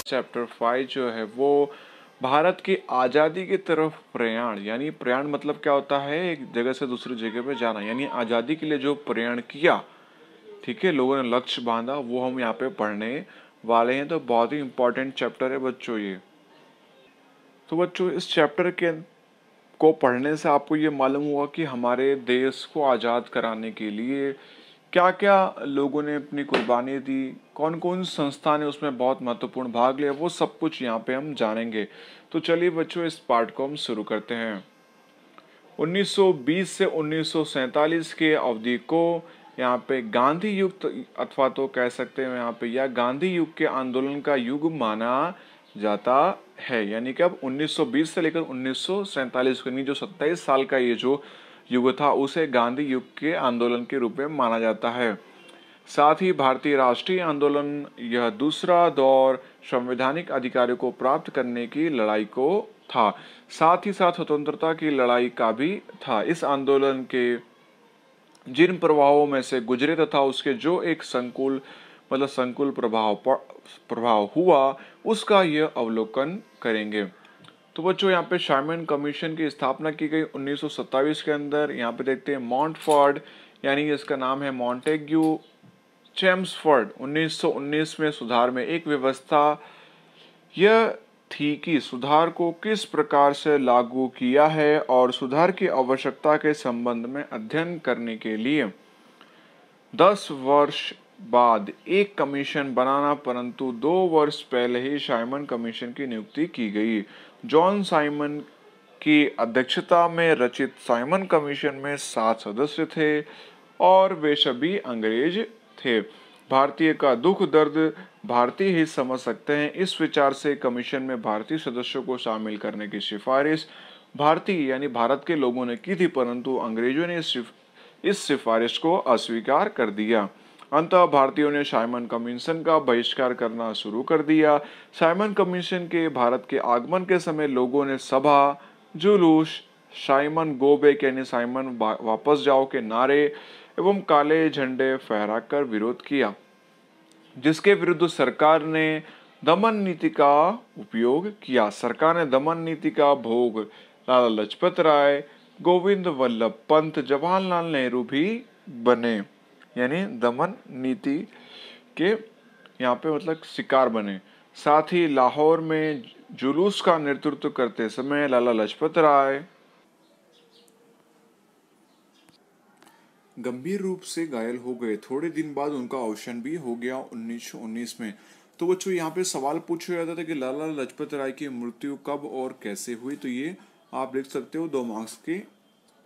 Chapter 5 जो है वो भारत की आज़ादी की तरफ प्रयाण, यानी प्रयाण मतलब क्या होता है, एक जगह से दूसरी जगह पे जाना, यानी आज़ादी के लिए जो प्रयाण किया, ठीक है, लोगों ने लक्ष्य बांधा, वो हम यहाँ पे पढ़ने वाले हैं। तो बहुत ही इंपॉर्टेंट चैप्टर है बच्चों ये। तो बच्चों इस चैप्टर के को पढ़ने से आपको ये मालूम हुआ कि हमारे देश को आज़ाद कराने के लिए क्या क्या लोगों ने अपनी कुर्बानी दी, कौन कौन संस्था ने उसमें बहुत महत्वपूर्ण भाग लिया, वो सब कुछ यहाँ पे हम जानेंगे। तो चलिए बच्चों इस पार्ट को हम शुरू करते हैं। 1920 से 1947 के अवधि को यहाँ पे गांधी युग अथवा तो कह सकते हैं यहाँ पे या गांधी युग के आंदोलन का युग माना जाता है। यानी कि अब 1920 से लेकर 1947 यानी जो 27 साल का ये जो युग था उसे गांधी युग के आंदोलन के रूप में माना जाता है। साथ ही भारतीय राष्ट्रीय आंदोलन यह दूसरा दौर संवैधानिक अधिकारों को प्राप्त करने की लड़ाई को था, साथ ही साथ स्वतंत्रता की लड़ाई का भी था। इस आंदोलन के जिन प्रभावों में से गुजरे तथा उसके जो एक संकुल प्रभाव हुआ उसका यह अवलोकन करेंगे। तो बच्चों यहाँ पे साइमन कमीशन की स्थापना की गई 1927 के अंदर। यहाँ पे देखते हैं मॉन्टफोर्ड, यानी इसका नाम है मॉन्टेग्यू चेम्सफोर्ड। 1919 में सुधार में एक व्यवस्था यह थी कि सुधार को किस प्रकार से लागू किया है और सुधार की आवश्यकता के संबंध में अध्ययन करने के लिए 10 वर्ष बाद एक कमीशन बनाना, परंतु 2 वर्ष पहले ही साइमन कमीशन की नियुक्ति की गई। जॉन साइमन की अध्यक्षता में रचित साइमन कमीशन में 7 सदस्य थे और वे सभी अंग्रेज थे। भारतीय का दुख दर्द भारतीय ही समझ सकते हैं। इस विचार से कमीशन में भारतीय सदस्यों को शामिल करने की सिफारिश भारतीय यानी भारत के लोगों ने की थी, परंतु अंग्रेजों ने इस सिफारिश को अस्वीकार कर दिया। अंततः भारतीयों ने साइमन कमीशन का बहिष्कार करना शुरू कर दिया। साइमन कमीशन के भारत के आगमन के समय लोगों ने सभा, जुलूस, साइमन गो बैक यानी साइमन वापस जाओ के नारे एवं काले झंडे फहराकर विरोध किया, जिसके विरुद्ध सरकार ने दमन नीति का उपयोग किया। सरकार ने दमन नीति का भोग लाला लाजपत राय, गोविंद वल्लभ पंत, जवाहरलाल नेहरू भी बने, यानी दमन नीति के यहाँ पे मतलब शिकार बने। साथ ही लाहौर में जुलूस का नेतृत्व करते समय लाला लाजपत राय गंभीर रूप से घायल हो गए। थोड़े दिन बाद उनका अवसान भी हो गया 1919 में। तो बच्चों यहाँ पे सवाल पूछा जाता था कि लाला लाजपत राय की मृत्यु कब और कैसे हुई। तो ये आप लिख सकते हो 2 मार्क्स के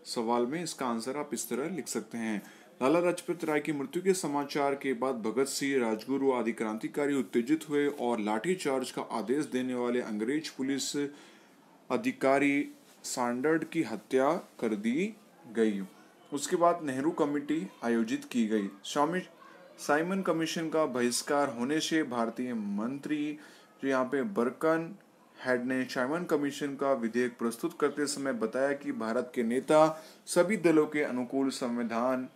सवाल में, इसका आंसर आप इस तरह लिख सकते हैं। लाला लाजपत राय की मृत्यु के समाचार के बाद भगत सिंह, राजगुरु आदि क्रांतिकारी उत्तेजित हुए और लाठीचार्ज का आदेश देने वाले अंग्रेज पुलिस अधिकारी सैंडर्ड की हत्या कर दी गई। उसके बाद नेहरू कमेटी आयोजित की गई। साइमन कमीशन का बहिष्कार होने से भारतीय मंत्री जो यहाँ पे बर्कन हेड ने साइमन कमीशन का विधेयक प्रस्तुत करते समय बताया कि भारत के नेता सभी दलों के अनुकूल संविधान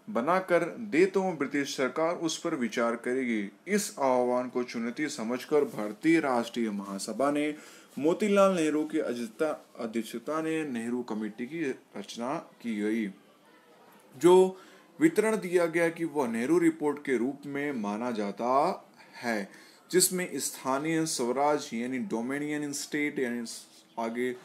बनाकर दे तो ब्रिटिश सरकार उस पर विचार करेगी। इस आह्वान को चुनौती समझकर भारतीय राष्ट्रीय महासभा ने मोतीलाल नेहरू की अध्यक्षता ने नेहरू कमेटी की रचना की गई, जो वितरण दिया गया कि वह नेहरू रिपोर्ट के रूप में माना जाता है, जिसमें स्थानीय स्वराज यानी डोमिनियन स्टेट यानी आगे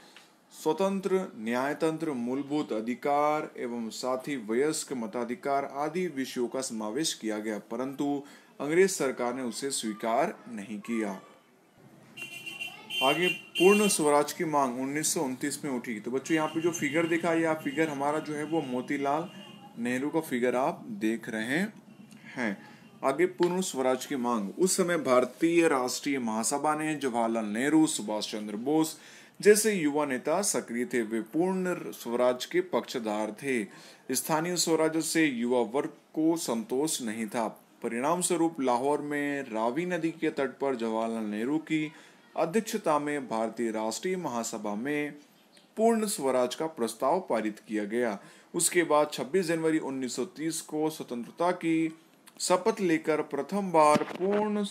स्वतंत्र न्यायतंत्र, मूलभूत अधिकार एवं साथ ही वयस्क मताधिकार आदि विषयों का समावेश किया गया, परंतु अंग्रेज सरकार ने उसे स्वीकार नहीं किया। आगे पूर्ण स्वराज की मांग 1929 में उठी। तो बच्चों यहाँ पे जो फिगर देखा, यह फिगर हमारा जो है वो मोतीलाल नेहरू का फिगर आप देख रहे हैं। आगे पूर्ण स्वराज की मांग। उस समय भारतीय राष्ट्रीय महासभा ने जवाहरलाल नेहरू, सुभाष चंद्र बोस जैसे युवा नेता सक्रिय थे। वे पूर्ण स्वराज के पक्षधर थे। स्थानीय स्वराज से युवा वर्ग को संतोष नहीं था। परिणाम स्वरूप लाहौर में रावी नदी के तट पर जवाहरलाल नेहरू की अध्यक्षता में भारतीय राष्ट्रीय महासभा में पूर्ण स्वराज का प्रस्ताव पारित किया गया। उसके बाद 26 जनवरी 1930 को स्वतंत्रता की शपथ लेकर प्रथम बार पूर्ण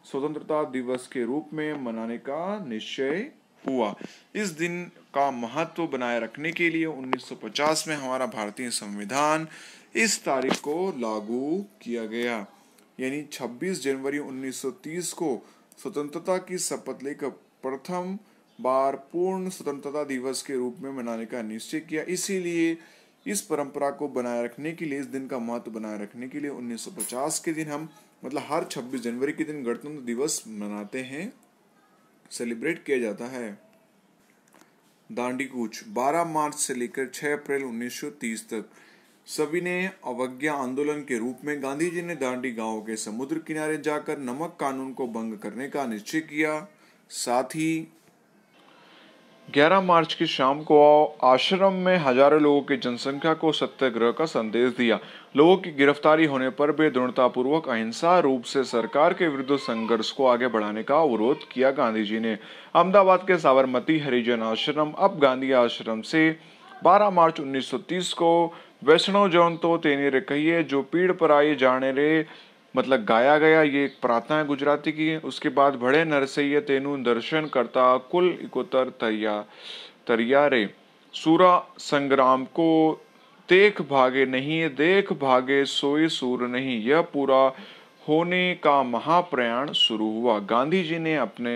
स्वतंत्रता दिवस के रूप में मनाने का निश्चय हुआ। इस दिन का महत्व बनाए रखने के लिए 1950 में हमारा भारतीय संविधान इस तारीख को लागू किया गया, यानी 26 जनवरी 1930 को स्वतंत्रता की शपथ लेकर प्रथम बार पूर्ण स्वतंत्रता दिवस के रूप में मनाने का निश्चय किया। इसीलिए इस परंपरा को बनाए रखने के लिए, इस दिन का महत्व बनाए रखने के लिए 1950 के दिन हम मतलब हर 26 जनवरी के दिन गणतंत्र दिवस मनाते हैं, सेलिब्रेट किया जाता है। दांडी कूच 12 मार्च से लेकर 6 अप्रैल 1930 तक सविनय अवज्ञा आंदोलन के रूप में गांधी जी ने दांडी गांव के समुद्र किनारे जाकर नमक कानून को भंग करने का निश्चय किया। साथ ही 11 मार्च की शाम को आश्रम में हजारों लोगों की जनसंख्या को सत्याग्रह का संदेश दिया। लोगों की गिरफ्तारी होने पर भी दृढ़तापूर्वक अहिंसा रूप से सरकार के विरुद्ध संघर्ष को आगे बढ़ाने का अनुरोध किया। गांधी जी ने अहमदाबाद के साबरमती हरिजन आश्रम, अब गांधी आश्रम से 12 मार्च 1930 को वैष्णव जन तो तेने रे कहिए जो पीड़ पर आई जाने रे मतलब गाया गया। ये एक प्रार्थना है गुजराती की। उसके बाद बड़े नरसैया तेनु दर्शन करता कुल इकोतर तरिया रे सूरा संग्राम को देख भागे नहीं, देख भागे सोई सूर नहीं, यह पूरा होने का महाप्रयाण शुरू हुआ। गांधी जी ने अपने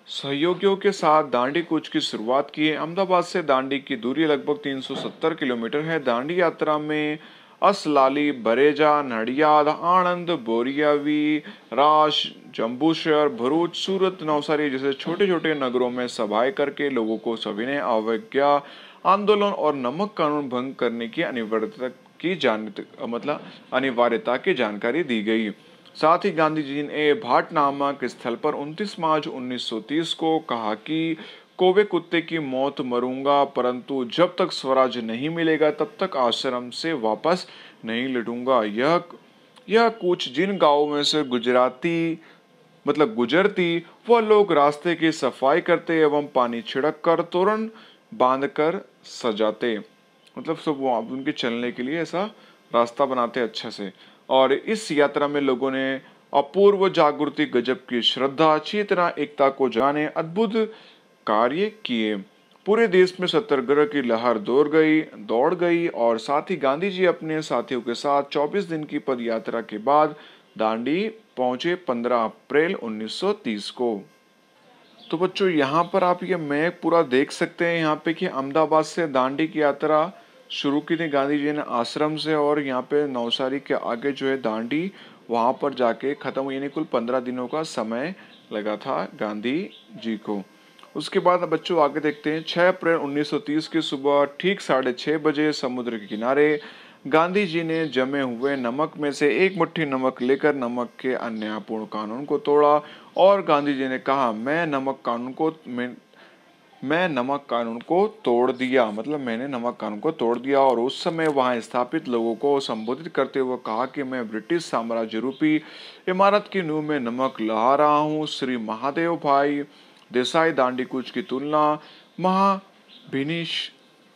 सहयोगियों के साथ दांडी कूच की शुरुआत की है। अहमदाबाद से दांडी की दूरी लगभग 370 किलोमीटर है। दांडी यात्रा में असलाली, बरेजा, नडियाद, आणंद, बोरियावी, राश, जम्बूशर, भरूच, सूरत, नवसारी जैसे छोटे छोटे नगरों में सभाएं करके लोगों को सविनय अवज्ञा आंदोलन और नमक कानून भंग करने की अनिवार्यता की जानकारी दी गई। साथ ही गांधी जी ने भाट नामक स्थल पर 29 मार्च 1930 को कहा कि कौवे कुत्ते की मौत मरूंगा, परंतु जब तक स्वराज नहीं मिलेगा तब तक आश्रम से वापस नहीं लौटूंगा। यह कूच जिन गांवों में से गुजरती वह लोग रास्ते की सफाई करते एवं पानी छिड़क कर तोरण बांधकर सजाते, मतलब सब उनके चलने के लिए ऐसा रास्ता बनाते अच्छे से। और इस यात्रा में लोगों ने अपूर्व जागृति, गजब की श्रद्धा, चेतना, एकता को जगाने अद्भुत कार्य किए। पूरे देश में सत्याग्रह की लहर दौड़ गई और साथ ही गांधी जी अपने साथियों के साथ 24 दिन की पद यात्रा के बाद दांडी पहुंचे 15 अप्रैल 1930 को। तो बच्चों यहाँ पर आप ये मैप पूरा देख सकते हैं यहाँ पे कि अहमदाबाद से दांडी की यात्रा शुरू की थी गांधी जी ने आश्रम से, और यहाँ पे नवसारी के आगे जो है दांडी, वहां पर जाके खत्म हुई, यानी कुल 15 दिनों का समय लगा था गांधी जी को। उसके बाद बच्चों आगे देखते हैं। 6 अप्रैल 1930 की सुबह ठीक 6:30 बजे समुद्र के किनारे गांधी जी ने जमे हुए नमक में से एक मुट्ठी नमक लेकर नमक के अन्यायपूर्ण कानून को तोड़ा और गांधी जी ने कहा, मैं नमक कानून को तोड़ दिया, मतलब मैंने नमक कानून को तोड़ दिया। और उस समय वहां स्थापित लोगों को संबोधित करते हुए कहा कि मैं ब्रिटिश साम्राज्य रूपी इमारत की नींव में नमक ला रहा हूं। श्री महादेव भाई देसाई दांडी कूच की तुलना महाभिनिश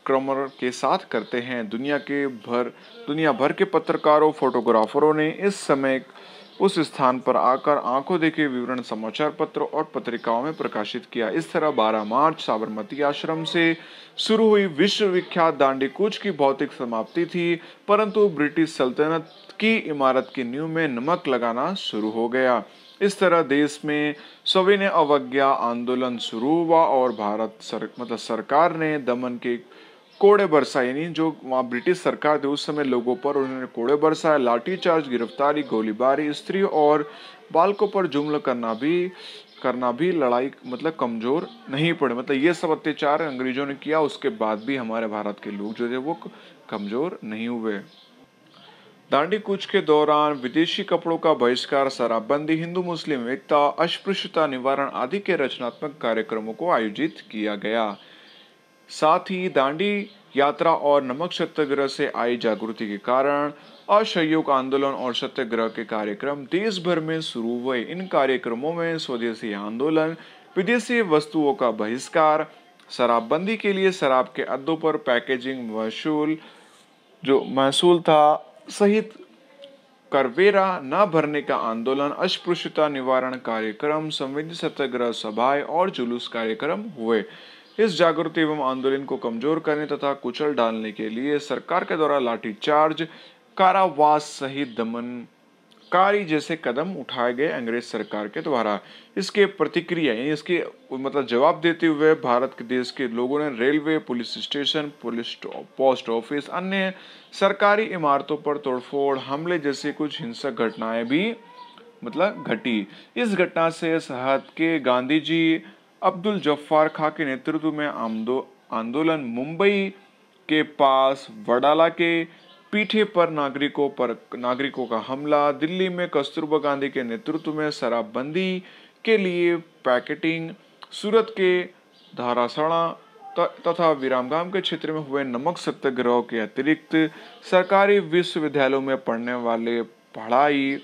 क्रमर के साथ करते हैं। दुनिया भर के पत्रकारों, फोटोग्राफरों ने इस समय उस स्थान पर आकर आंखों देखे विवरण समाचार पत्र और पत्रिकाओं में प्रकाशित किया। इस तरह 12 मार्च साबरमती आश्रम से शुरू हुई विश्व विख्यात दांडी कूच की भौतिक समाप्ति थी, परंतु ब्रिटिश सल्तनत की इमारत की नींव में नमक लगाना शुरू हो गया। इस तरह देश में सविनय अवज्ञा आंदोलन शुरू हुआ और सरकार ने दमन के कोड़े बरसाए, यानी जो वहाँ ब्रिटिश सरकार थी उस समय लोगों पर उन्होंने कोड़े बरसाए, लाठीचार्ज, गिरफ्तारी, गोलीबारी, स्त्री और बालकों पर जुल्म करना भी लड़ाई कमजोर नहीं पड़े। मतलब ये सब अत्याचार अंग्रेजों ने किया, उसके बाद भी हमारे भारत के लोग जो थे वो कमजोर नहीं हुए। दांडी कूच के दौरान विदेशी कपड़ों का बहिष्कार, शराबबंदी, हिंदू मुस्लिम एकता, अस्पृश्यता निवारण आदि के रचनात्मक कार्यक्रमों को आयोजित किया गया। साथ ही दांडी यात्रा और नमक सत्याग्रह से आई जागृति के कारण असहयोग आंदोलन और सत्याग्रह के कार्यक्रम देश भर में शुरू हुए। इन कार्यक्रमों में स्वदेशी आंदोलन, विदेशी वस्तुओं का बहिष्कार, शराबबंदी के लिए शराब के अड्डों पर पैकेजिंग महसूल था सहित करवेरा न भरने का आंदोलन, अस्पृश्यता निवारण कार्यक्रम, संवेदी सत्याग्रह सभाएं और जुलूस कार्यक्रम हुए। इस जागृति एवं आंदोलन को कमजोर करने तथा कुचल डालने के लिए सरकार के द्वारा लाठीचार्ज, कारावास सहित दमनकारी जैसे कदम उठाए गए अंग्रेज सरकार के द्वारा। इसके प्रतिक्रिया यानी इसके मतलब जवाब देते हुए भारत के देश के लोगों ने railway, police station, police post office, अन्य सरकारी इमारतों पर तोड़फोड़, हमले जैसे कुछ हिंसक घटनाएं भी मतलब घटी। इस घटना से सरहद के गांधी जी अब्दुल जफ्फार खां के नेतृत्व में आंदोलन, मुंबई के पास वडाला के पीठे पर नागरिकों का हमला, दिल्ली में कस्तूरबा गांधी के नेतृत्व में शराबबंदी के लिए पैकेटिंग, सूरत के धारासणा तथा विरामगाम के क्षेत्र में हुए नमक सत्याग्रह के अतिरिक्त सरकारी विश्वविद्यालयों में पढ़ने वाले पढ़ाई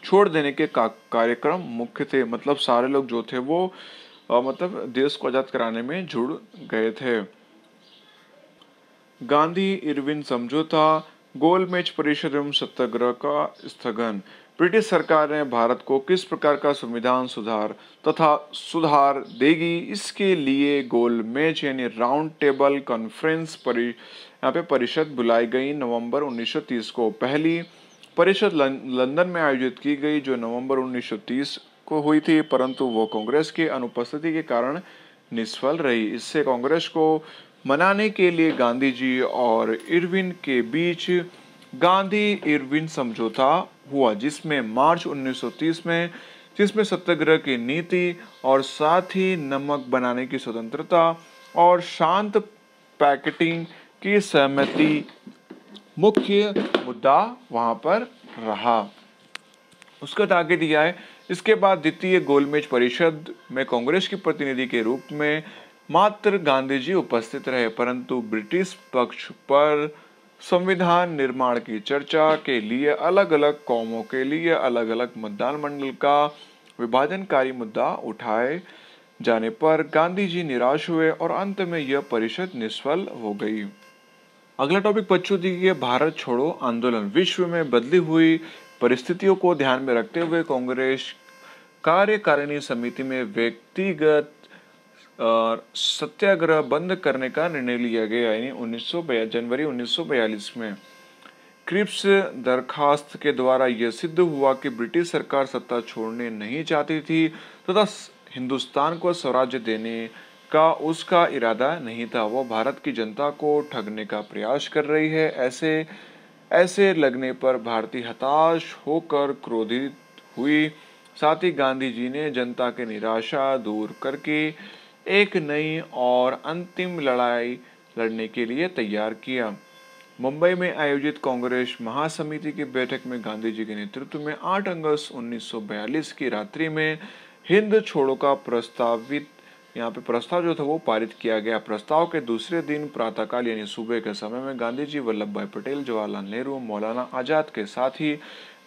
छोड़ देने के कार्यक्रम मुख्य थे। मतलब सारे लोग जो थे वो मतलब देश को आजाद कराने में जुड़ गए थे। गांधी इरविन समझौता, गोलमेज परिषद एवं सत्याग्रह का स्थगन। ब्रिटिश सरकार ने भारत को किस प्रकार का संविधान सुधार देगी, इसके लिए गोलमेज यानी राउंड टेबल कॉन्फ्रेंस यहाँ पे परिषद बुलाई गई नवंबर 1930 को। पहली परिषद लंदन में आयोजित की गई जो नवंबर 1930 को हुई थी, परंतु वो कांग्रेस की अनुपस्थिति के कारण निष्फल रही। इससे कांग्रेस को मनाने के लिए गांधी जी और इरविन के बीच गांधी इरविन समझौता हुआ, जिसमें मार्च 1930 में सत्याग्रह की नीति और साथ ही नमक बनाने की स्वतंत्रता और शांत पैकेटिंग की सहमति मुख्य मुद्दा वहां पर रहा। उसका आगे दिया है। इसके बाद द्वितीय गोलमेज परिषद में कांग्रेस के प्रतिनिधि के रूप में मात्र गांधी जी उपस्थित रहे, परंतु ब्रिटिश पक्ष पर संविधान निर्माण की चर्चा के लिए अलग अलग कौमों के लिए अलग अलग मतदान मंडल का विभाजनकारी मुद्दा उठाए जाने पर गांधी जी निराश हुए और अंत में यह परिषद निष्फल हो गई। अगला टॉपिक बच्चों दिए भारत छोड़ो आंदोलन। विश्व में बदली हुई परिस्थितियों को ध्यान में रखते हुए कांग्रेस कार्यकारिणी समिति में व्यक्तिगत सत्याग्रह बंद करने का निर्णय लिया गया। यानी जनवरी 1942 में क्रिप्स दरखास्त के द्वारा यह सिद्ध हुआ कि ब्रिटिश सरकार सत्ता छोड़ने नहीं चाहती थी तथा हिंदुस्तान को स्वराज्य देने का उसका इरादा नहीं था। वो भारत की जनता को ठगने का प्रयास कर रही है। ऐसे लगने पर भारतीय हताश होकर क्रोधित हुई। साथ ही गांधी जी ने जनता की निराशा दूर करके एक नई और अंतिम लड़ाई लड़ने के लिए तैयार किया। मुंबई में आयोजित कांग्रेस महासमिति की बैठक में गांधी जी के नेतृत्व में 8 अगस्त 1942 की रात्रि में हिंद छोड़ो का प्रस्ताव जो था वो पारित किया गया। प्रस्ताव के दूसरे दिन प्रातःकाल यानी सुबह के समय में गांधी जी, वल्लभ भाई पटेल, जवाहरलाल नेहरू, मौलाना आजाद के साथ ही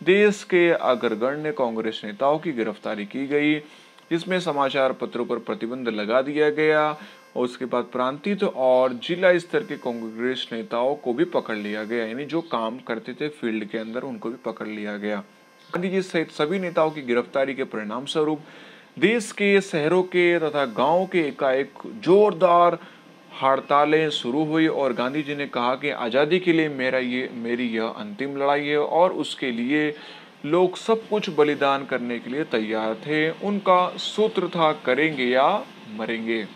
देश के अग्रगण्य कांग्रेस नेताओं की गिरफ्तारी की गई, जिसमें समाचार पत्रों पर प्रतिबंध लगा दिया गया और उसके बाद प्रांतीय और जिला स्तर के कांग्रेस नेताओं को भी पकड़ लिया गया। यानी जो काम करते थे फील्ड के अंदर उनको भी पकड़ लिया गया। गांधी जी सहित सभी नेताओं की गिरफ्तारी के परिणाम स्वरूप देश के शहरों के तथा गांवों के एकाएक जोरदार हड़तालें शुरू हुई और गांधी जी ने कहा कि आजादी के लिए मेरी यह अंतिम लड़ाई है और उसके लिए लोग सब कुछ बलिदान करने के लिए तैयार थे। उनका सूत्र था करेंगे या मरेंगे।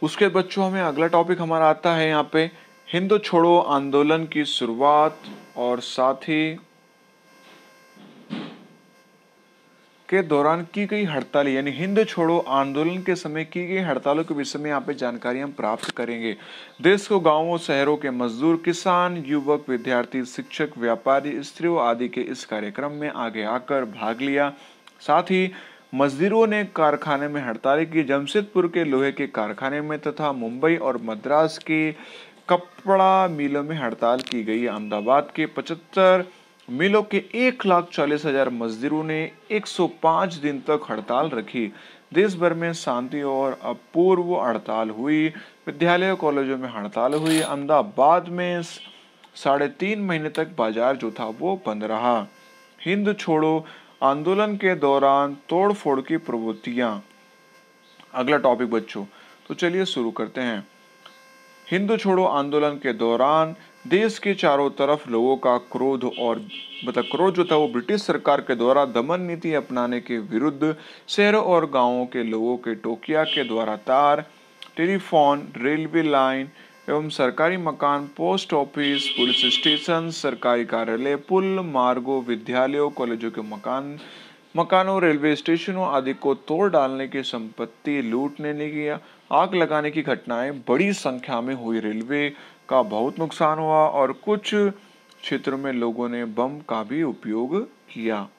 उसके बच्चों में अगला टॉपिक हमारा आता है यहाँ पे हिंद छोड़ो आंदोलन की शुरुआत और साथ ही के दौरान की गई हड़ताल, यानी हिंद छोड़ो आंदोलन के समय की गई हड़तालों के विषय में यहाँ पे जानकारी हम प्राप्त करेंगे। देश को गांवों शहरों के मजदूर, किसान, युवक, विद्यार्थी, शिक्षक, व्यापारी, स्त्रियों आदि के इस कार्यक्रम में आगे आकर भाग लिया। साथ ही मजदूरों ने कारखाने में हड़ताल की। जमशेदपुर के लोहे के कारखाने में तथा मुंबई और मद्रास के कपड़ा मिलों में हड़ताल की गई। अहमदाबाद के 75 मिलों के 1,40,000 मजदूरों ने 105 दिन तक हड़ताल रखी। देश भर में शांति और अपूर्व हड़ताल हुई। विद्यालयों कॉलेजों में हड़ताल हुई। अहमदाबाद में 3.5 महीने तक बाजार जो था वो बंद रहा। हिंद छोड़ो आंदोलन के दौरान तोड़फोड़ की प्रवृत्तियां। अगला टॉपिक बच्चों, तो चलिए शुरू करते हैं। हिंदू छोड़ो आंदोलन के दौरान देश के चारों तरफ लोगों का क्रोध और क्रोध जो था वो ब्रिटिश सरकार के द्वारा दमन नीति अपनाने के विरुद्ध शहरों और गांवों के लोगों के टोकिया के द्वारा तार, टेलीफोन, रेलवे लाइन एवं सरकारी मकान, पोस्ट ऑफिस, पुलिस स्टेशन, सरकारी कार्यालय, पुल, मार्गों, विद्यालयों, कॉलेजों के मकानों, रेलवे स्टेशनों आदि को तोड़ डालने की, संपत्ति लूटने की, आग लगाने की घटनाएं बड़ी संख्या में हुई। रेलवे का बहुत नुकसान हुआ और कुछ क्षेत्रों में लोगों ने बम का भी उपयोग किया।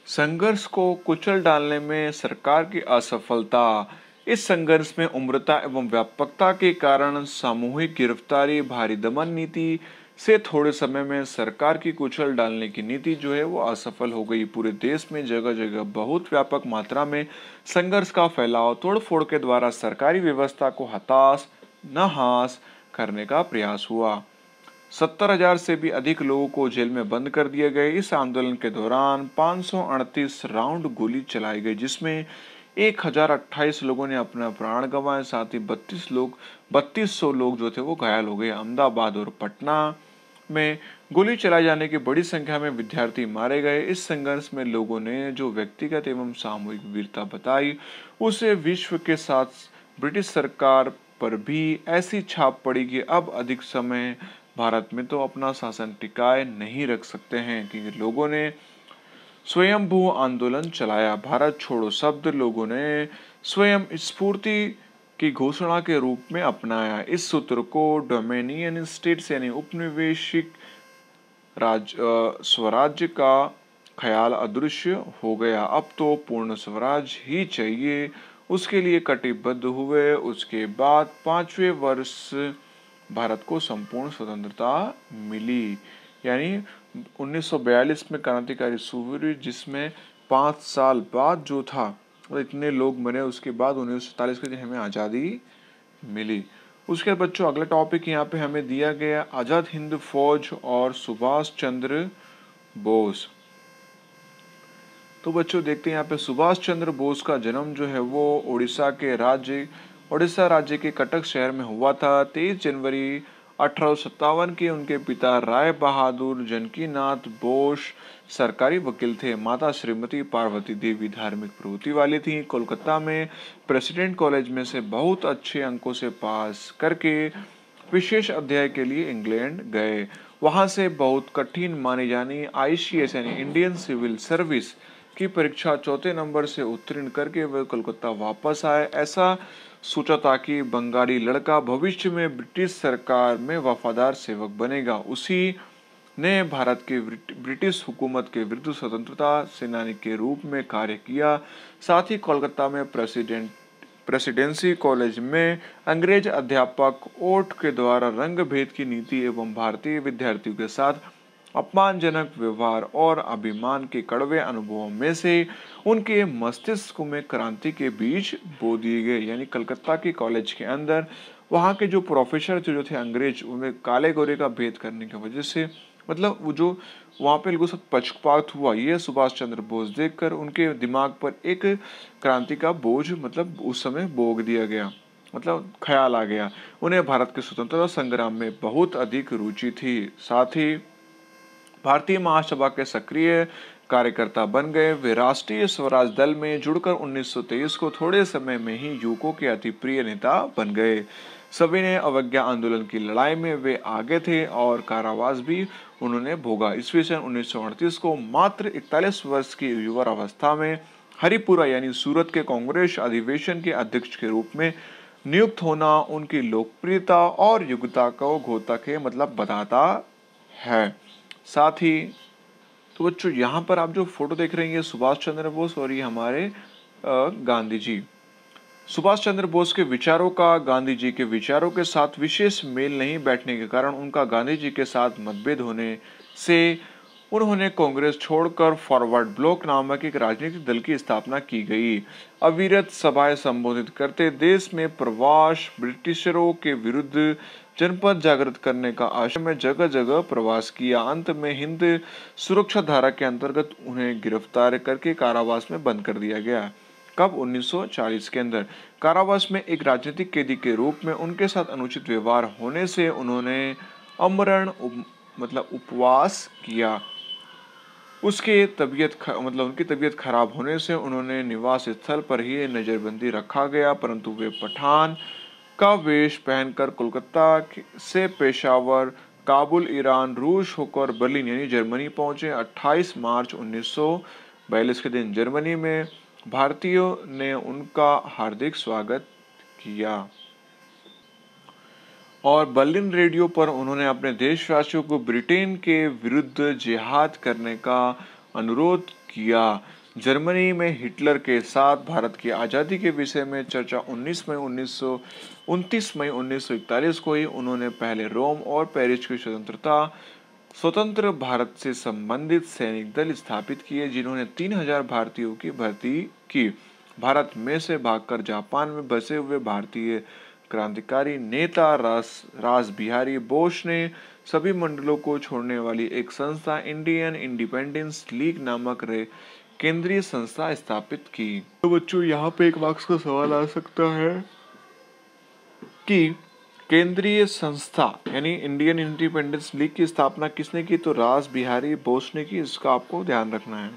संघर्ष को कुचल डालने में सरकार की असफलता। इस संघर्ष में उम्रता एवं व्यापकता के कारण सामूहिक गिरफ्तारी, भारी दमन नीति से थोड़े समय में सरकार की कुचल डालने की नीति जो है वो असफल हो गई। पूरे देश में जगह जगह बहुत व्यापक मात्रा में संघर्ष का फैलाव, तोड़फोड़ के द्वारा सरकारी व्यवस्था को नहास करने का प्रयास हुआ। 70,000 से भी अधिक लोगों को जेल में बंद कर दिए गए। इस आंदोलन के दौरान 538 राउंड गोली चलाई गई, जिसमें 1028 लोगों ने अपना प्राण गंवाए। साथ ही 3200 लोग जो थे वो घायल हो गए। अहमदाबाद और पटना में गोली चलाए जाने की बड़ी संख्या में विद्यार्थी मारे गए। इस संघर्ष में लोगों ने जो व्यक्तिगत एवं सामूहिक वीरता बताई, उसे विश्व के साथ ब्रिटिश सरकार पर भी ऐसी छाप पड़ी कि अब अधिक समय भारत में तो अपना शासन टिकाए नहीं रख सकते हैं, क्योंकि लोगों ने स्वयंभू आंदोलन चलाया। भारत छोड़ो शब्द लोगों ने स्वयं स्फूर्ति की घोषणा के रूप में अपनाया। इस सूत्र को डोमिनियन स्टेट्स यानी उपनिवेशिक स्वराज्य का ख्याल अदृश्य हो गया। अब तो पूर्ण स्वराज ही चाहिए, उसके लिए कटिबद्ध हुए। उसके बाद 5वें वर्ष भारत को संपूर्ण स्वतंत्रता मिली। यानी 1942 में क्रांतिकारी सूर्य, जिसमें 5 साल बाद जो था और इतने लोग मरे, उसके बाद 1947 के हमें आज़ादी मिली। उसके बाद बच्चों अगला टॉपिक यहाँ पे हमें दिया गया आज़ाद हिंद फौज और सुभाष चंद्र बोस। तो बच्चों देखते हैं यहाँ पे सुभाष चंद्र बोस का जन्म जो है वो उड़ीसा राज्य के कटक शहर में हुआ था। 23 जनवरी 1857 के उनके पिता राय बहादुर जानकीनाथ बोस सरकारी वकील थे। माता श्रीमती पार्वती देवी धार्मिक प्रवृत्ति वाली थी। कोलकाता में प्रेसिडेंट कॉलेज में से बहुत अच्छे अंकों से पास करके विशेष अध्याय के लिए इंग्लैंड गए। वहां से बहुत कठिन मानी जानी ICS यानी इंडियन सिविल सर्विस की परीक्षा 4 नंबर से उत्तीर्ण करके वे कोलकाता वापस आए। ऐसा सोचा था कि बंगाली लड़का भविष्य में ब्रिटिश सरकार में वफादार सेवक बनेगा। उसी ने भारत के ब्रिटिश हुकूमत के विरुद्ध स्वतंत्रता सेनानी के रूप में कार्य किया। साथ ही कोलकाता में प्रेसिडेंसी कॉलेज में अंग्रेज अध्यापक ओट के द्वारा रंग भेद की नीति एवं भारतीय विद्यार्थियों के साथ अपमानजनक व्यवहार और अभिमान के कड़वे अनुभवों में से उनके मस्तिष्क में क्रांति के बीज बो दिए गए। यानी कलकत्ता के कॉलेज के अंदर वहाँ के जो प्रोफेसर जो थे अंग्रेज, उनमें काले गोरे का भेद करने की वजह से वो जो वहाँ पे लोगों से पक्षपात हुआ, ये सुभाष चंद्र बोस देखकर उनके दिमाग पर एक क्रांति का बोझ उस समय बोग दिया गया, ख्याल आ गया। उन्हें भारत के स्वतंत्रता संग्राम में बहुत अधिक रुचि थी। साथ ही भारतीय महासभा के सक्रिय कार्यकर्ता बन गए। वे राष्ट्रीय स्वराज दल में जुड़कर 1923 को थोड़े समय में ही युवकों के अति प्रिय नेता बन गए। सविनय अवज्ञा आंदोलन की लड़ाई में वे आगे थे और कारावास भी उन्होंने भोगा। ईस्वी सन 1938 को मात्र 41 वर्ष की युवा अवस्था में हरिपुरा यानी सूरत के कांग्रेस अधिवेशन के अध्यक्ष के रूप में नियुक्त होना उनकी लोकप्रियता और योग्यता को घोतक है बताता है। साथ ही तो बच्चों यहाँ पर आप जो फोटो देख रहे हैं ये सुभाष चंद्र बोस और ये हमारे गांधी जी। सुभाष चंद्र बोस के विचारों का गांधी जी के विचारों के साथ विशेष मेल नहीं बैठने के कारण उनका गांधी जी के साथ मतभेद होने से उन्होंने कांग्रेस छोड़कर फॉरवर्ड ब्लॉक नामक एक राजनीतिक दल की स्थापना की गई। अविरत सभाएं संबोधित करते देश में प्रवास, ब्रिटिशरों के विरुद्ध जनपद जागृत करने का आशय में जगह जगह प्रवास किया। अंत में हिंद सुरक्षा धारा के अंतर्गत उन्हें गिरफ्तार करके कारावास में बंद कर दिया गया। कब? 1940 के अंदर। कारावास में एक राजनीतिक कैदी के रूप में उनके साथ अनुचित व्यवहार होने से उन्होंने आमरण उपवास किया। उनकी तबीयत खराब होने से उन्होंने निवास स्थल पर ही नजरबंदी रखा गया, परंतु वे पठान का वेश पहनकर कोलकाता से पेशावर, काबुल, ईरान, रूस होकर बर्लिन यानी जर्मनी पहुंचे। 28 मार्च 1942 के दिन जर्मनी में भारतीयों ने उनका हार्दिक स्वागत किया और बर्लिन रेडियो पर उन्होंने अपने देशवासियों को ब्रिटेन के विरुद्ध जिहाद करने का अनुरोध किया। जर्मनी में हिटलर के साथ भारत की आज़ादी के विषय में चर्चा 29 मई 1941 को ही उन्होंने पहले रोम और पेरिस की स्वतंत्र भारत से संबंधित सैनिक दल स्थापित किए, जिन्होंने 3000 भारतीयों की भर्ती की। भारत में से भागकर जापान में बसे हुए भारतीय क्रांतिकारी नेता रास बिहारी बोस ने सभी मंडलों को छोड़ने वाली एक संस्था इंडियन इंडिपेंडेंस लीग नामक केंद्रीय संस्था स्थापित की। तो बच्चों यहाँ पे एक मार्क्स का सवाल आ सकता है कि केंद्रीय संस्था यानी इंडियन इंडिपेंडेंस लीग की स्थापना किसने की? तो रास बिहारी बोस ने की। इसका आपको ध्यान रखना है।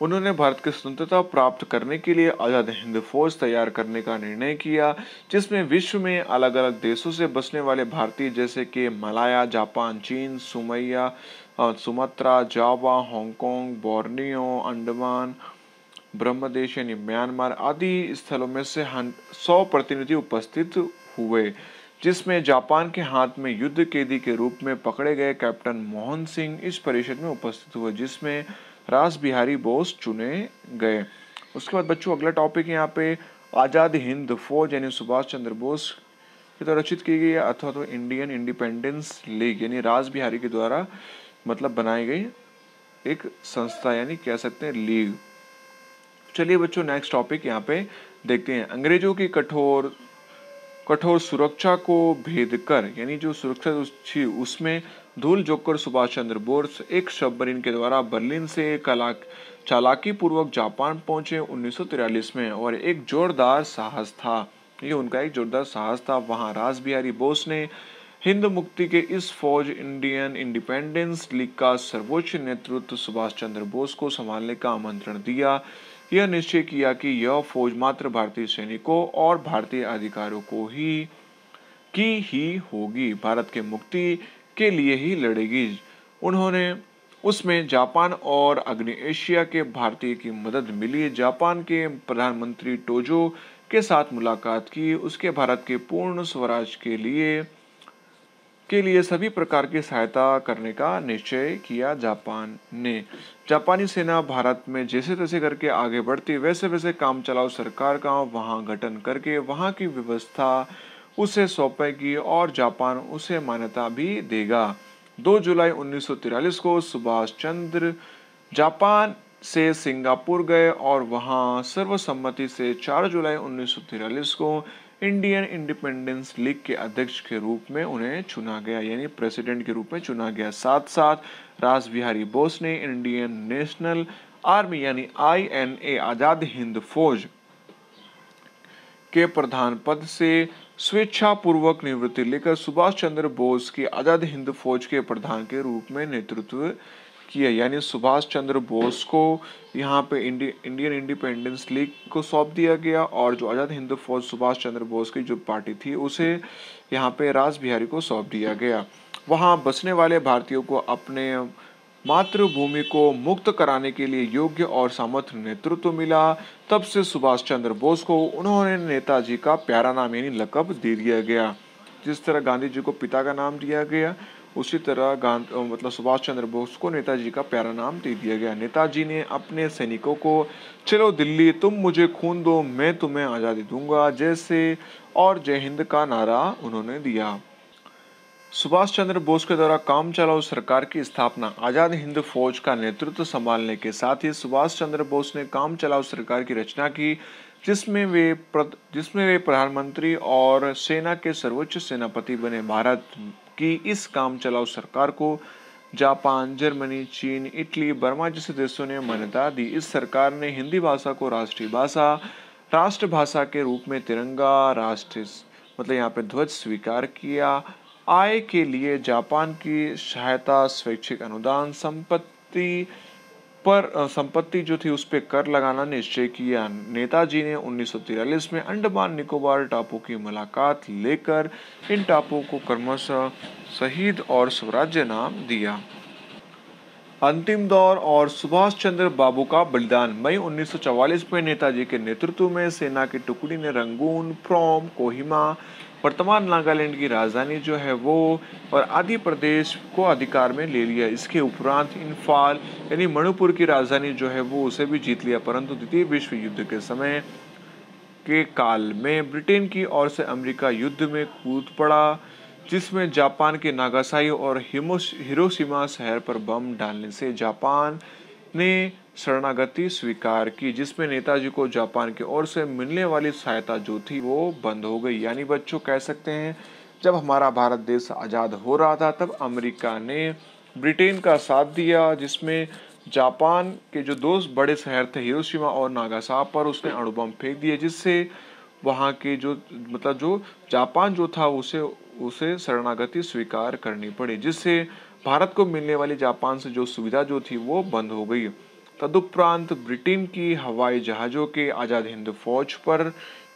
उन्होंने भारत की स्वतंत्रता प्राप्त करने के लिए आजाद हिंद फौज तैयार करने का निर्णय किया, जिसमें विश्व में अलग अलग देशों से बसने वाले भारतीय जैसे कि मलाया, जापान, चीन, सुमात्रा, जावा, हांगकांग, बोर्नियो, अंडमान, ब्रह्मदेश यानी म्यांमार आदि स्थलों में से 100 प्रतिनिधि उपस्थित हुए, जिसमें जापान के हाथ में युद्ध कैदी के रूप में पकड़े गए कैप्टन मोहन सिंह इस परिषद में उपस्थित हुए, जिसमें रास बिहारी बोस चुने गए। उसके बाद बच्चों अगला टॉपिक यहाँ पे आजाद हिंद फौज यानी सुभाष चंद्र बोस की द्वारा रचित की गई अथवा तो इंडियन इंडिपेंडेंस लीग यानी रास बिहारी के द्वारा बनाई गई एक संस्था यानी कह सकते हैं लीग। चलिए बच्चों नेक्स्ट टॉपिक यहाँ पे देखते हैं। अंग्रेजों की कठोर सुरक्षा को भेद कर यानी जो सुरक्षा थी उसमें धूल झोंककर सुभाष चंद्र बोस एक सबमरीन के द्वारा बर्लिन से चालाकी पूर्वक जापान पहुंचे 1943 में और एक जोरदार साहस था। ये उनका एक जोरदार साहस था। वहां रास बिहारी बोस ने हिंद मुक्ति के इस फौज इंडियन इंडिपेंडेंस लीग का सर्वोच्च नेतृत्व सुभाष चंद्र बोस को संभालने का आमंत्रण दिया। यह निश्चय किया कि यह फौज मात्र भारतीय सैनिकों और भारतीय अधिकारियों को ही होगी, भारत के मुक्ति के लिए ही लड़ेगी। उन्होंने उसमें जापान और अग्नि एशिया के भारतीय की मदद मिली। जापान के प्रधानमंत्री टोजो के साथ मुलाकात की। उसके भारत के पूर्ण स्वराज के लिए सभी प्रकार की सहायता करने का निश्चय किया। जापान ने जापानी सेना भारत में जैसे तैसे करके आगे बढ़ती, वैसे वैसे काम चलाओ सरकार का वहां गठन करके वहां की व्यवस्था उसे सौंपेगी और जापान उसे मान्यता भी देगा। 2 जुलाई 1943 को सुभाष चंद्र जापान से सिंगापुर गए और वहां सर्वसम्मति से 4 जुलाई 1943 को इंडियन इंडिपेंडेंस लीग के अध्यक्ष के रूप में उन्हें चुना गया यानी प्रेसिडेंट के रूप में चुना गया। साथ साथ रास बिहारी बोस ने इंडियन नेशनल आर्मी यानी INA आजाद हिंद फौज के प्रधान पद से स्वेच्छा पूर्वक निवृत्ति लेकर सुभाष चंद्र बोस की आजाद हिंद फौज के प्रधान के रूप में नेतृत्व किया। यानी सुभाष चंद्र बोस को यहाँ पे इंडियन इंडिपेंडेंस लीग को सौंप दिया गया और जो आजाद हिंद फौज सुभाष चंद्र बोस की जो पार्टी थी उसे यहाँ पे रास बिहारी को सौंप दिया गया। वहाँ बसने वाले भारतीयों को अपने मातृभूमि को मुक्त कराने के लिए योग्य और सामर्थ्य नेतृत्व मिला। तब से सुभाष चंद्र बोस को उन्होंने नेताजी का प्यारा नाम यानी लक़ब दे दिया गया। जिस तरह गांधी जी को पिता का नाम दिया गया उसी तरह सुभाष चंद्र बोस को नेताजी का प्यारा नाम दे दिया गया। नेताजी ने अपने सैनिकों को चलो दिल्ली, तुम मुझे खून दो मैं तुम्हें आज़ादी दूंगा जैसे और जय हिंद का नारा उन्होंने दिया। सुभाष चंद्र बोस के द्वारा काम चलाऊ सरकार की स्थापना। आजाद हिंद फौज का नेतृत्व संभालने के साथ ही सुभाष चंद्र बोस ने काम चलाऊ सरकार की रचना की, जिसमें वे प्रधानमंत्री और सेना के सर्वोच्च सेनापति बने। भारत की इस काम चलाऊ सरकार को जापान, जर्मनी, चीन, इटली, बर्मा जैसे देशों ने मान्यता दी। इस सरकार ने हिंदी भाषा को राष्ट्रभाषा के रूप में तिरंगा, राष्ट्र मतलब यहाँ पे ध्वज स्वीकार किया। आय के लिए जापान की सहायता, स्वैच्छिक अनुदान, संपत्ति जो थी उस पर कर लगाना निश्चय किया। नेताजी ने 1943 में अंडमान निकोबार टापू की मुलाकात लेकर इन टापुओं को क्रमशः शहीद और स्वराज्य नाम दिया। अंतिम दौर और सुभाष चंद्र बाबू का बलिदान। मई 1944 में नेताजी के नेतृत्व में सेना की टुकड़ी ने रंगून, प्रोम, कोहिमा, वर्तमान नागालैंड की राजधानी जो है वो और आदि प्रदेश को अधिकार में ले लिया। इसके उपरांत इम्फाल यानी मणिपुर की राजधानी जो है वो उसे भी जीत लिया। परंतु द्वितीय विश्व युद्ध के समय के काल में ब्रिटेन की ओर से अमेरिका युद्ध में कूद पड़ा, जिसमें जापान के नागासाकी और हिरोशिमा शहर पर बम डालने से जापान ने शरणागति स्वीकार की, जिसमें नेताजी को जापान की ओर से मिलने वाली सहायता जो थी वो बंद हो गई। यानी बच्चों कह सकते हैं जब हमारा भारत देश आज़ाद हो रहा था तब अमेरिका ने ब्रिटेन का साथ दिया, जिसमें जापान के जो दो बड़े शहर थे हिरोशिमा और नागासाकी पर उसने अणु बम फेंक दिए, जिससे वहाँ के जो जापान जो था उसे शरणागति स्वीकार करनी पड़ी, जिससे भारत को मिलने वाली जापान से जो सुविधा जो थी वो बंद हो गई। तदुपरांत ब्रिटेन की हवाई जहाज़ों के आज़ाद हिंद फौज पर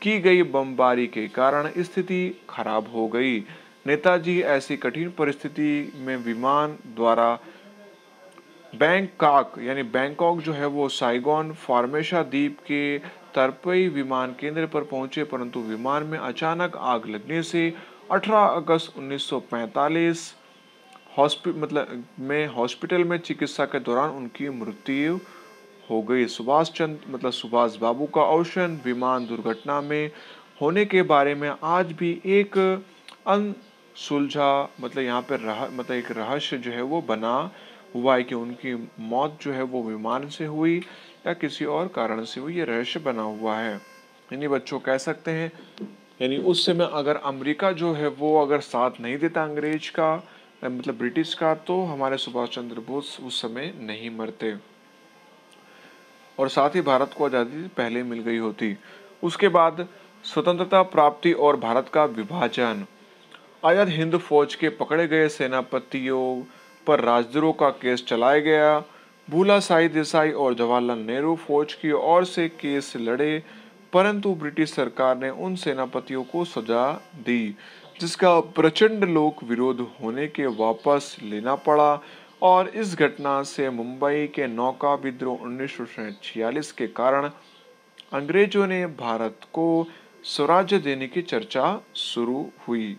की गई बमबारी के कारण स्थिति खराब हो गई। नेताजी ऐसी कठिन परिस्थिति में विमान द्वारा बैंकॉक जो है वो साइगोन फॉर्मेशा द्वीप के तरपई विमान केंद्र पर पहुंचे, परंतु विमान में अचानक आग लगने से 18 अगस्त 1945 हॉस्पिटल में चिकित्सा के दौरान उनकी मृत्यु हो गई। सुभाष बाबू का अवसान विमान दुर्घटना में होने के बारे में आज भी एक अनसुलझा यहाँ पे एक रहस्य जो है वो बना हुआ है कि उनकी मौत जो है वो विमान से हुई या किसी और कारण से हुई, ये रहस्य बना हुआ है। यानी बच्चों कह सकते हैं यानी उस समय अगर अमेरिका जो है वो अगर साथ नहीं देता अंग्रेज का ब्रिटिश का, तो हमारे सुभाष चंद्र बोस उस समय नहीं मरते और साथ ही भारत को आज़ादी पहले मिल गई होती। उसके बाद स्वतंत्रता प्राप्ति और भारत का विभाजन। आजाद हिंद फौज के पकड़े गए सेनापतियों पर राजद्रोह का केस चलाया गया। भूला साई देसाई और जवाहरलाल नेहरू फौज की ओर से केस लड़े, परंतु ब्रिटिश सरकार ने उन सेनापतियों को सजा दी, जिसका प्रचंड लोक विरोध होने के वापस लेना पड़ा और इस घटना से मुंबई के नौका विद्रोह 1946 के कारण अंग्रेजों ने भारत को स्वराज्य देने की चर्चा शुरू हुई।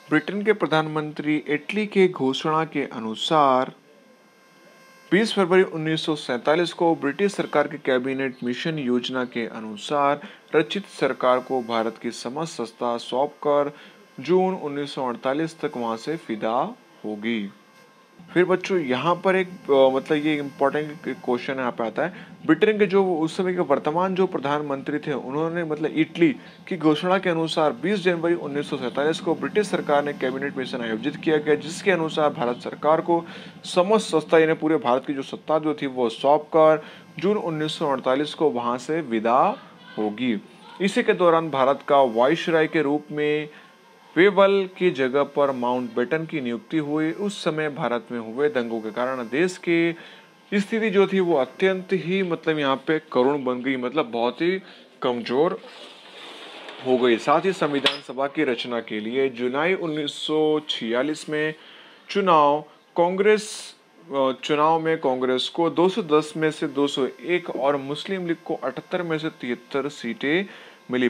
ब्रिटेन के प्रधानमंत्री इटली के घोषणा के अनुसार 20 फरवरी 1947 को ब्रिटिश सरकार के कैबिनेट मिशन योजना के अनुसार रचित सरकार को भारत की समस्त सत्ता सौंपकर जून 1948 तक वहां से विदा होगी। फिर बच्चों यहाँ पर एक ये इम्पोर्टेंट क्वेश्चन यहाँ पे आता है। ब्रिटेन के जो उस समय के वर्तमान जो प्रधानमंत्री थे उन्होंने इटली की घोषणा के अनुसार 20 जनवरी 1947 को ब्रिटिश सरकार ने कैबिनेट मिशन आयोजित किया गया, जिसके अनुसार भारत सरकार को समस्त सत्ता यानी पूरे भारत की जो सत्ता जो थी वो सौंप कर जून 1948 को वहां से विदा होगी। इसी के दौरान भारत का वाइसराय के रूप में वेवल की जगह पर माउंटबेटन की नियुक्ति हुई। उस समय भारत में हुए दंगों के कारण देश की स्थिति जो थी वो अत्यंत ही यहाँ पे करुण बन गई, बहुत ही कमजोर हो गई। साथ ही संविधान सभा की रचना के लिए जुलाई 1946 में चुनाव में कांग्रेस को 210 में से 201 और मुस्लिम लीग को 78 में से 73 सीटें मिली।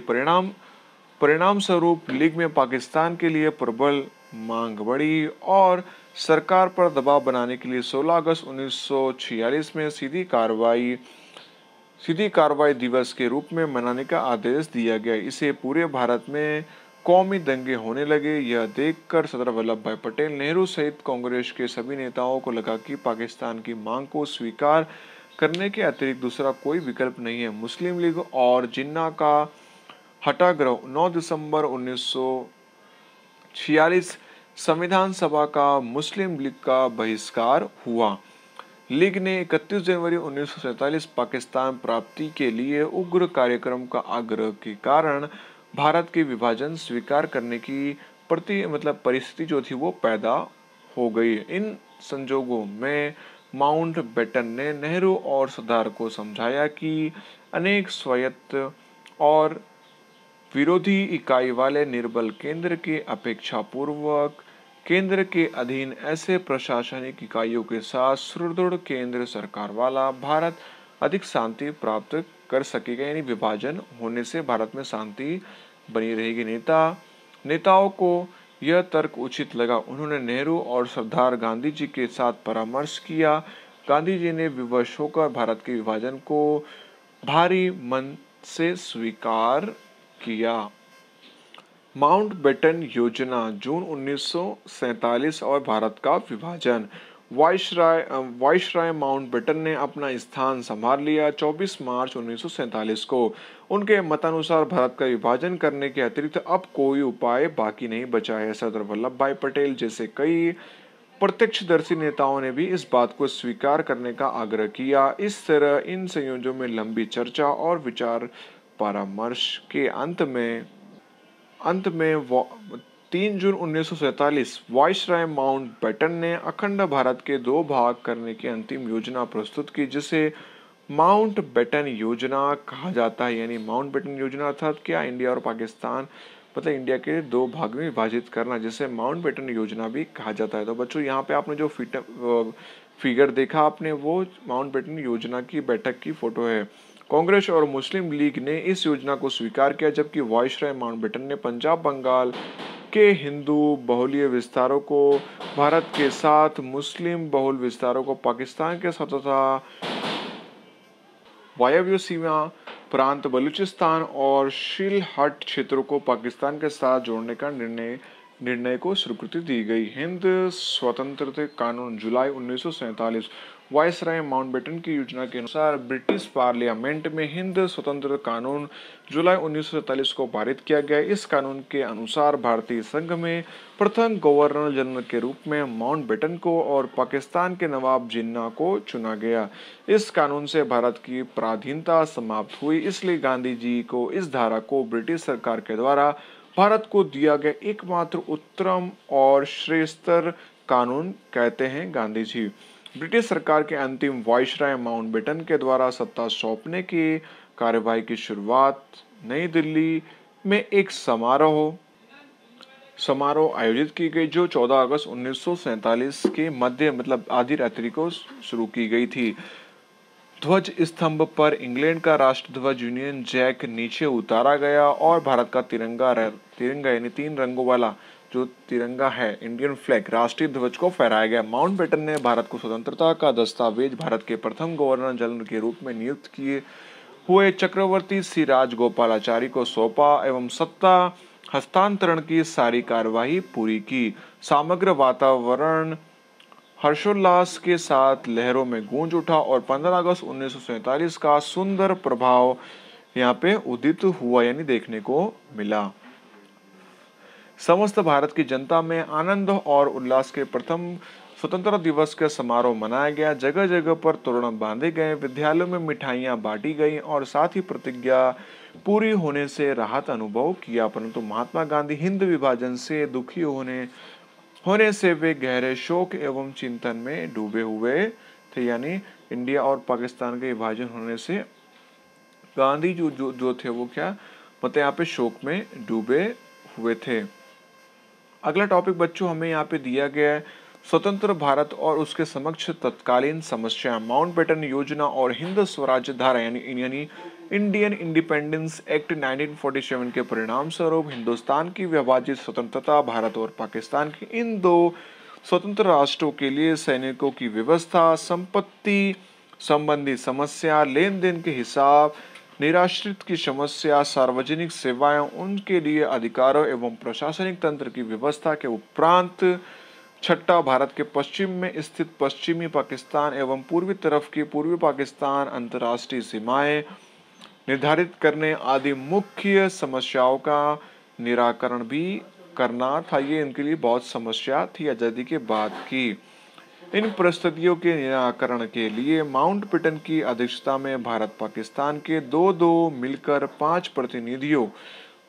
परिणाम स्वरूप लीग में पाकिस्तान के लिए प्रबल मांग बढ़ी और सरकार पर दबाव बनाने के लिए 16 अगस्त 1946 में सीधी कार्रवाई दिवस के रूप में मनाने का आदेश दिया गया। इसे पूरे भारत में कौमी दंगे होने लगे। यह देखकर सरदार वल्लभ भाई पटेल, नेहरू सहित कांग्रेस के सभी नेताओं को लगा कि पाकिस्तान की मांग को स्वीकार करने के अतिरिक्त दूसरा कोई विकल्प नहीं है। मुस्लिम लीग और जिन्ना का हत्याग्रह 9 दिसंबर 1946 संविधान सभा का मुस्लिम लीग का बहिष्कार हुआ। लीग ने 31 जनवरी 1947 पाकिस्तान प्राप्ति के लिए उग्र कार्यक्रम का आग्रह के कारण भारत के विभाजन स्वीकार करने की परिस्थिति जो थी वो पैदा हो गई। इन संजोगों में माउंटबेटन ने नेहरू और सरदार को समझाया कि अनेक स्वायत्त और विरोधी इकाई वाले निर्बल केंद्र के अपेक्षा पूर्वक केंद्र के अधीन ऐसे प्रशासनिक इकाइयों के साथ सुदृढ़ केंद्र सरकार वाला भारत अधिक शांति प्राप्त कर सकेगा। यानी विभाजन होने से भारत में शांति बनी रहेगी। नेताओं को यह तर्क उचित लगा। उन्होंने नेहरू और सरदार गांधी जी के साथ परामर्श किया। गांधी जी ने विवश होकर भारत के विभाजन को भारी मन से स्वीकार किया। माउंटबेटन योजना, जून 1947 और भारत का विभाजन। वाइसराय माउंटबेटन ने अपना स्थान संभाल लिया। 24 मार्च 1947 को उनके मतानुसार भारत का विभाजन करने के अतिरिक्त अब कोई उपाय बाकी नहीं बचा है। सरदार वल्लभ भाई पटेल जैसे कई प्रत्यक्षदर्शी नेताओं ने भी इस बात को स्वीकार करने का आग्रह किया। इस तरह इन संयोजनों में लंबी चर्चा और विचार परामर्श के अंत में 3 जून 1947 वाइसराय माउंटबेटन ने अखंड भारत के 2 भाग करने की अंतिम योजना प्रस्तुत की, जिसे माउंटबेटन योजना कहा जाता है। यानी माउंटबेटन योजना अर्थात क्या, इंडिया और पाकिस्तान इंडिया के 2 भाग में विभाजित करना, जिसे माउंटबेटन योजना भी कहा जाता है। तो बच्चों यहाँ पे आपने जो फिगर देखा आपने, वो माउंटबेटन योजना की बैठक की फोटो है। कांग्रेस और मुस्लिम लीग ने इस योजना को स्वीकार किया, जबकि वाइसराय माउंटबेटन ने पंजाब बंगाल के हिंदू बहुलीय विस्तारों को भारत के साथ मुस्लिम बहुल विस्तारों को पाकिस्तान के साथ तथा वायव्य सीमा प्रांत बलूचिस्तान और सिलहट क्षेत्रों को पाकिस्तान के साथ जोड़ने का निर्णय को स्वीकृति दी गई। हिंद स्वतंत्रता कानून, जुलाई 1947। वाइसराय माउंटबेटन की योजना के अनुसार ब्रिटिश पार्लियामेंट में हिंद स्वतंत्रता कानून जुलाई 1947 को पारित किया गया। इस कानून के अनुसार भारतीय संघ में प्रथम गवर्नर जनरल के रूप में माउंटबेटन को और पाकिस्तान के नवाब जिन्ना को चुना गया। इस कानून से भारत की पराधीनता समाप्त हुई, इसलिए गांधी जी को इस धारा को ब्रिटिश सरकार के द्वारा भारत को दिया गया एकमात्र उत्तम और श्रेष्ठतर कानून कहते हैं गांधी जी। ब्रिटिश सरकार के अंतिम वाइसराय माउंटबेटन के द्वारा सत्ता सौंपने की कार्यवाही की शुरुआत नई दिल्ली में एक समारोह आयोजित की गई, जो 14 अगस्त 1947 के मध्य आधी रात्रि को शुरू की गई थी। ध्वज स्तंभ पर इंग्लैंड का राष्ट्र ध्वज यूनियन जैक नीचे उतारा गया और भारत का तिरंगा यानी 3 रंगों वाला जो तिरंगा है, इंडियन फ्लैग, राष्ट्रीय ध्वज को फहराया गया। माउंटबेटन ने भारत को स्वतंत्रता का दस्तावेज भारत के प्रथम गवर्नर जनरल के रूप में नियुक्त किए हुए चक्रवर्ती श्री राजगोपालाचारी को सौंपा एवं सत्ता हस्तांतरण की सारी कार्यवाही पूरी की। समग्र वातावरण हर्षोल्लास के साथ लहरों में गूंज उठा और 15 अगस्त 1947 का सुंदर प्रभाव यहाँ पे उदित हुआ, यानी देखने को मिला। समस्त भारत की जनता में आनंद और उल्लास के प्रथम स्वतंत्रता दिवस का समारोह मनाया गया। जगह जगह पर तोरण बांधे गए, विद्यालयों में मिठाइयां बांटी गई और साथ ही प्रतिज्ञा पूरी होने से राहत अनुभव किया। परंतु महात्मा गांधी हिंद विभाजन से दुखी होने से वे गहरे शोक एवं चिंतन में डूबे हुए थे। यानी इंडिया और पाकिस्तान के विभाजन होने से गांधी जो थे वो क्या यहाँ पे शोक में डूबे हुए थे। अगला टॉपिक बच्चों हमें यहाँ पे दिया गया है स्वतंत्र भारत और उसके समक्ष तत्कालीन समस्या। माउंटबेटन योजना और हिंद स्वराज्य धारा यानी इंडियन इंडिपेंडेंस एक्ट 1947 के परिणाम स्वरूप हिंदुस्तान की विभाजित स्वतंत्रता भारत और पाकिस्तान के इन 2 स्वतंत्र राष्ट्रों के लिए सैनिकों की व्यवस्था, संपत्ति संबंधी समस्या, लेन देन के हिसाब, निराश्रित की समस्या, सार्वजनिक सेवाएं, उनके लिए अधिकारों एवं प्रशासनिक तंत्र की व्यवस्था के उपरांत छठा, भारत के पश्चिम में स्थित पश्चिमी पाकिस्तान एवं पूर्वी तरफ की पूर्वी पाकिस्तान अंतर्राष्ट्रीय सीमाएं निर्धारित करने आदि मुख्य समस्याओं का निराकरण भी करना था। ये इनके लिए बहुत समस्या थी आजादी के बाद की। इन परिस्थितियों के निराकरण के लिए माउंटबेटन की अध्यक्षता में भारत पाकिस्तान के दो मिलकर 5 प्रतिनिधियों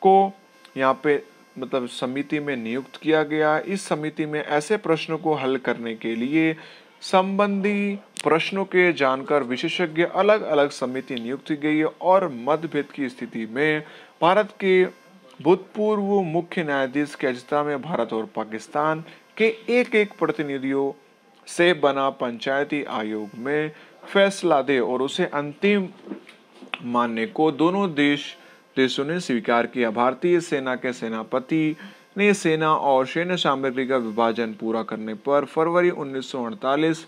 को यहाँ पे मतलब समिति में नियुक्त किया गया। इस समिति में ऐसे प्रश्नों को हल करने के लिए संबंधी प्रश्नों के जानकर विशेषज्ञ अलग अलग समिति नियुक्त की गई और मतभेद की स्थिति में भारत के भूतपूर्व मुख्य न्यायाधीश की अध्यक्षता में भारत और पाकिस्तान के एक प्रतिनिधियों से बना पंचायती आयोग में फैसला दे और उसे अंतिम मानने को दोनों देशों ने स्वीकार किया। भारतीय सेना के सेनापति ने सेना और सैन्य सामग्री का विभाजन पूरा करने पर फरवरी 1948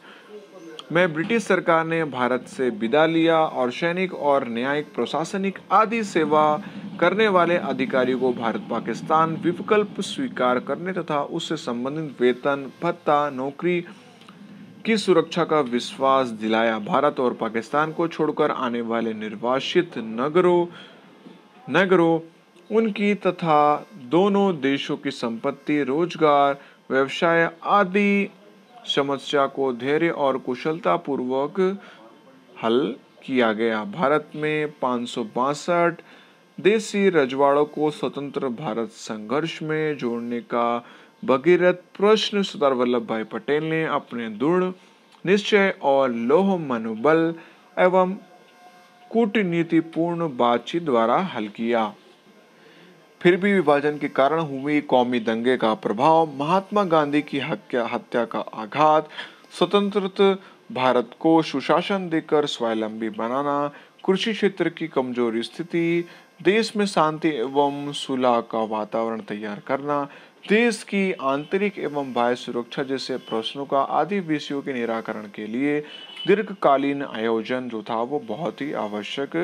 में ब्रिटिश सरकार ने भारत से विदा लिया और सैनिक और न्यायिक, प्रशासनिक आदि सेवा करने वाले अधिकारियों को भारत पाकिस्तान विकल्प स्वीकार करने तथा उससे संबंधित वेतन, भत्ता, नौकरी की सुरक्षा का विश्वास दिलाया। भारत और पाकिस्तान को छोड़कर आने वाले निर्वासित नगरों उनकी तथा दोनों देशों की संपत्ति, रोजगार, व्यवसाय आदि समस्या को धैर्य और कुशलता पूर्वक हल किया गया। भारत में 562 देसी रजवाड़ों को स्वतंत्र भारत संघर्ष में जोड़ने का भगीरथ प्रश्न सरदार वल्लभ भाई पटेल ने अपने दृढ़ निश्चय और लौह मनोबल एवं कूटनीतिपूर्ण बातचीत द्वारा हल किया। फिर भी विभाजन के कारण हुई कौमी दंगे का प्रभाव, महात्मा गांधी की हत्या का आघात, स्वतंत्र भारत को सुशासन देकर स्वावलंबी बनाना, कृषि क्षेत्र की कमजोर स्थिति, देश में शांति एवं सुलह का वातावरण तैयार करना, देश की आंतरिक एवं बाह्य सुरक्षा जैसे प्रश्नों का आदि विषयों के निराकरण के लिए दीर्घकालीन आयोजन जो था वो बहुत ही आवश्यक